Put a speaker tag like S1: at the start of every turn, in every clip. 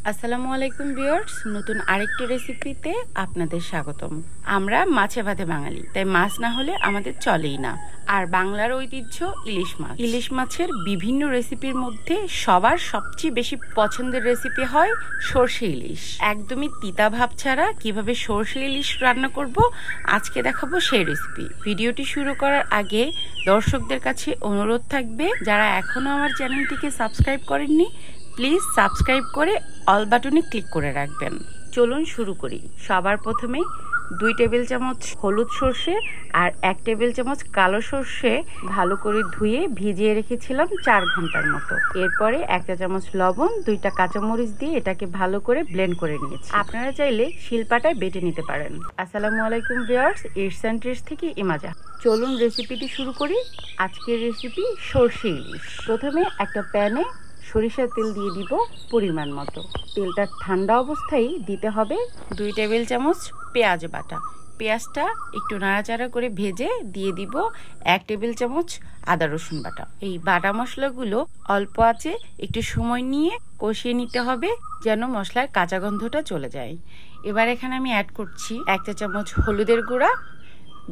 S1: আসসালামু আলাইকুম ভিউয়ার্স, নতুন আরেকটি রেসিপিতে আপনাদের স্বাগতম। আমরা মাছে ভাতে বাঙালি, তাই মাছ না হলে আমাদের চলেই না। আর বাংলার ঐতিহ্য ইলিশ মাছ। ইলিশ মাছের বিভিন্ন রেসিপির মধ্যে সবার সবচেয়ে বেশি পছন্দের রেসিপি হয় সরষে ইলিশ। একদমই তিতা ভাব ছাড়া কিভাবে সরষে ইলিশ রান্না করব আজকে দেখাবো সেই রেসিপি। ভিডিওটি শুরু করার আগে দর্শকদের কাছে অনুরোধ থাকবে, যারা এখনো আমার চ্যানেলটিকে সাবস্ক্রাইব করেননি প্লিজ সাবস্ক্রাইব করে অল বাটনে ক্লিক করে রাখবেন। চলুন শুরু করি। সবার প্রথমে 2 টেবিল চামচ হলুদ সর্ষে আর 1 টেবিল চামচ কালো সর্ষে ভালো করে ধুয়ে ভিজিয়ে রেখেছিলাম 4 ঘন্টার মতো। এরপরে 1 চা চামচ লবণ, 2টা কাঁচামরিচ দিয়ে এটাকে ভালো করে ব্লেন্ড করে নিয়েছি। আপনারা চাইলে শিলপাটায় বেটে নিতে পারেন। আসসালামু আলাইকুম ভিউয়ার্স, ইটস অ্যান্ড ট্রিটস থেকে ইমাজা। চলুন রেসিপিটি শুরু করি। আজকের রেসিপি সরষে ইলিশ। প্রথমে একটা প্যানে সরিষার তেল দিয়ে দিব পরিমাণ মতো। তেলটা ঠান্ডা অবস্থায় দিতে হবে 2 টেবিল চামচ পেঁয়াজ বাটা। পেঁয়াজটা একটু নাড়াচাড়া করে ভেজে দিয়ে দিব 1 টেবিল চামচ আদা রসুন বাটা। এই বাটা মশলাগুলো অল্প আঁচে একটু সময় নিয়ে কষিয়ে নিতে হবে, যেন মশলার কাঁচা গন্ধটা চলে যায়। এবার এখানে আমি অ্যাড করছি 1 চা চামচ হলুদের গুঁড়া,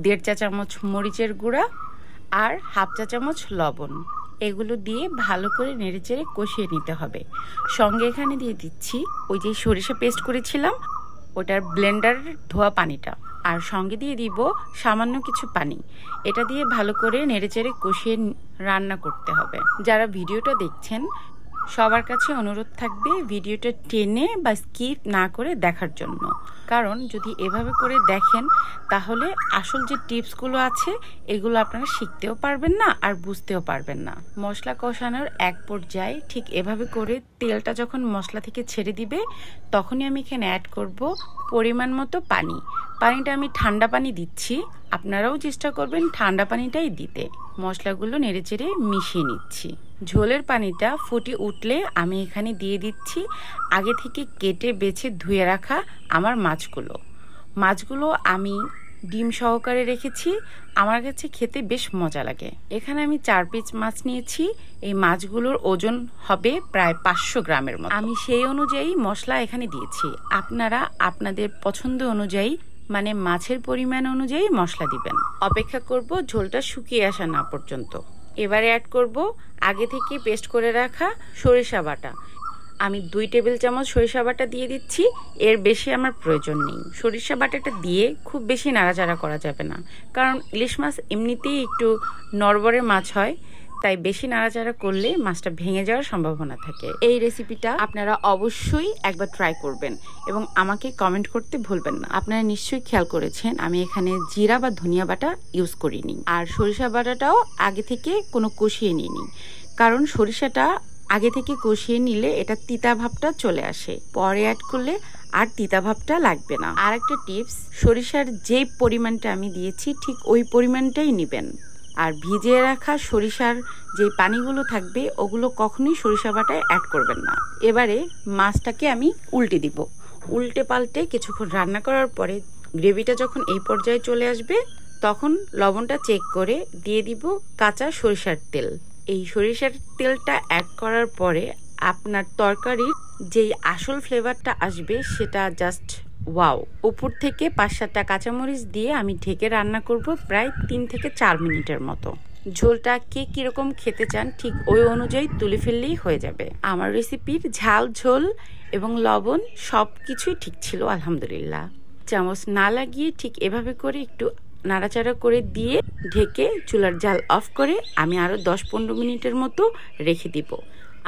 S1: 1.5 চা চামচ মরিচের গুঁড়া আর 1/2 চা চামচ লবণ। এগুলো দিয়ে ভালো করে নেড়েচেড়ে কষিয়ে নিতে হবে। সঙ্গে এখানে দিয়ে দিচ্ছি ওই যে সরিষা পেস্ট করেছিলাম ওটার ব্লেন্ডার ধোয়া পানিটা, আর সঙ্গে দিয়ে দিব সামান্য কিছু পানি। এটা দিয়ে ভালো করে নেড়েচেড়ে কষিয়ে রান্না করতে হবে। যারা ভিডিওটা দেখছেন সবার কাছে অনুরোধ থাকবে ভিডিওটা টেনে বা স্কিপ না করে দেখার জন্য, কারণ যদি এভাবে করে দেখেন তাহলে আসল যে টিপসগুলো আছে এগুলো আপনারা শিখতেও পারবেন না আর বুঝতেও পারবেন না। মশলা কষানোর এক পর্যায়ে ঠিক এভাবে করে তেলটা যখন মশলা থেকে ছেড়ে দিবে তখনই আমি এখানে অ্যাড করব পরিমাণ মতো পানি। পানিটা আমি ঠান্ডা পানি দিচ্ছি, আপনারাও চেষ্টা করবেন ঠান্ডা পানিটাই দিতে। মশলাগুলো নেড়েচেড়ে মিশিয়ে নিচ্ছি। ঝোলের পানিটা ফুটে উঠলে আমি এখানে দিয়ে দিচ্ছি আগে থেকে কেটে বেছে ধুয়ে রাখা আমার মাছগুলো আমি ডিম সহকারে রেখেছি। আমার কাছে খেতে বেশ মজা লাগে। এখানে আমি 4 পিস মাছ নিয়েছি। এই মাছগুলোর ওজন হবে প্রায় 500 গ্রামের মতো। আমি সেই অনুযায়ী মশলা এখানে দিয়েছি। আপনারা আপনাদের পছন্দ অনুযায়ী মানে মাছের পরিমাণ অনুযায়ী মশলা দিবেন। অপেক্ষা করব ঝোলটা শুকিয়ে আসা না পর্যন্ত। এবারে অ্যাড করব আগে থেকে পেস্ট করে রাখা সরিষা বাটা। আমি 2 টেবিল চামচ সরিষা বাটা দিয়ে দিচ্ছি, এর বেশি আমার প্রয়োজন নেই। সরিষা বাটাটা দিয়ে খুব বেশি নাড়াচাড়া করা যাবে না, কারণ ইলিশ মাছ এমনিতেই একটু নড়বড়ে মাছ হয়, তাই বেশি নাড়াচাড়া করলে মাছটা ভেঙে যাওয়ার সম্ভাবনা থাকে। এই রেসিপিটা আপনারা অবশ্যই একবার ট্রাই করবেন এবং আমাকে কমেন্ট করতে ভুলবেন না। আপনারা নিশ্চয়ই খেয়াল করেছেন আমি এখানে জিরা বা ধনিয়া বাটা ইউজ করিনি, আর সরিষা বাটাটাও আগে থেকে কোনো কষিয়ে নিইনি, কারণ সরিষাটা আগে থেকে কষিয়ে নিলে এটা তিতা ভাবটা চলে আসে, পরে অ্যাড করলে আর তিতা ভাবটা লাগবে না। আর একটা টিপস, সরিষার যে পরিমাণটা আমি দিয়েছি ঠিক ওই পরিমাণটাই নেবেন। আর ভিজিয়ে রাখা সরিষার যে পানিগুলো থাকবে ওগুলো কখনোই সরিষা বাটায় অ্যাড করবেন না। এবারে মাছটাকে আমি উল্টে দিব। উল্টে পাল্টে কিছুক্ষণ রান্না করার পরে গ্রেভিটা যখন এই পর্যায়ে চলে আসবে তখন লবণটা চেক করে দিয়ে দিব কাঁচা সরিষার তেল। এই সরিষার তেলটা অ্যাড করার পরে আপনার তরকারির যেই আসল ফ্লেভারটা আসবে সেটা জাস্ট ওয়াও। উপর থেকে 5-7টা কাঁচামরিচ দিয়ে আমি ঢেকে রান্না করব প্রায় 3 থেকে 4 মিনিটের মতো। ঝোলটা কে কিরকম খেতে চান ঠিক ওই অনুযায়ী তুলে ফেললেই হয়ে যাবে। আমার রেসিপির ঝাল, ঝোল এবং লবণ সব কিছুই ঠিক ছিল আলহামদুলিল্লাহ। চামচ না লাগিয়ে ঠিক এভাবে করে একটু নাড়াচাড়া করে দিয়ে ঢেকে চুলার জাল অফ করে আমি আরও 10-15 মিনিটের মতো রেখে দিব।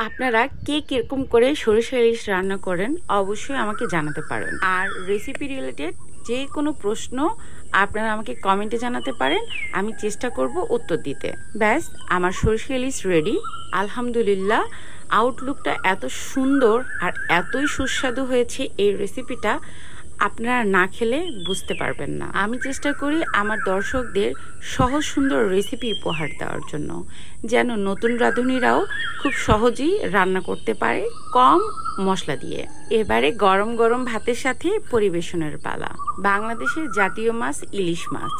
S1: আপনারা কে কিরকম করে সরিষা ইলিশ রান্না করেন অবশ্যই আমাকে জানাতে পারেন। আর রেসিপি রিলেটেড যে কোনো প্রশ্ন আপনারা আমাকে কমেন্টে জানাতে পারেন, আমি চেষ্টা করব উত্তর দিতে। ব্যাস, আমার সরিষা ইলিশ রেডি আলহামদুলিল্লাহ। আউটলুকটা এত সুন্দর আর এতই সুস্বাদু হয়েছে এই রেসিপিটা, আপনারা না খেলে বুঝতে পারবেন না। আমি চেষ্টা করি আমার দর্শকদের সহজ সুন্দর রেসিপি উপহার দেওয়ার জন্য, যেন নতুন রাঁধুনিরাও খুব সহজেই রান্না করতে পারে কম মশলা দিয়ে। এবারে গরম গরম ভাতের সাথে পরিবেশনের পালা। বাংলাদেশের জাতীয় মাছ ইলিশ মাছ।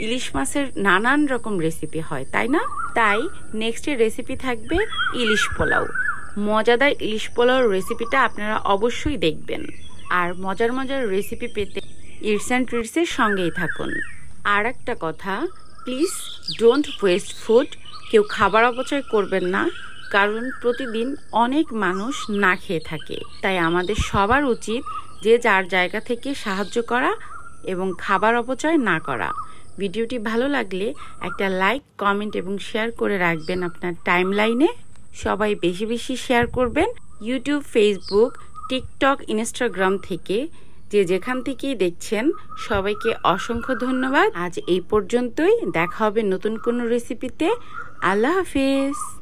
S1: ইলিশ মাছের নানান রকম রেসিপি হয়, তাই না? তাই নেক্সট রেসিপি থাকবে ইলিশ পোলাও। মজাদার ইলিশ পোলাওর রেসিপিটা আপনারা অবশ্যই দেখবেন। আর মজার মজার রেসিপি পেতে ইটস অ্যান্ড ট্রিটসের সঙ্গেই থাকুন। আর একটা কথা, প্লিজ ডোন্ট ওয়েস্ট ফুড। কেউ খাবার অপচয় করবেন না, কারণ প্রতিদিন অনেক মানুষ না খেয়ে থাকে। তাই আমাদের সবার উচিত যে যার জায়গা থেকে সাহায্য করা এবং খাবার অপচয় না করা। ভিডিওটি ভালো লাগলে একটা লাইক, কমেন্ট এবং শেয়ার করে রাখবেন আপনার টাইমলাইনে। সবাই বেশি বেশি শেয়ার করবেন। ইউটিউব, ফেসবুক, টিকটক, ইনস্টাগ্রাম থেকে যে যেখান থেকেই দেখছেন সবাইকে অসংখ্য ধন্যবাদ। আজ এই পর্যন্তই, দেখা হবে নতুন কোনো রেসিপিতে। আল্লাহ হাফেজ।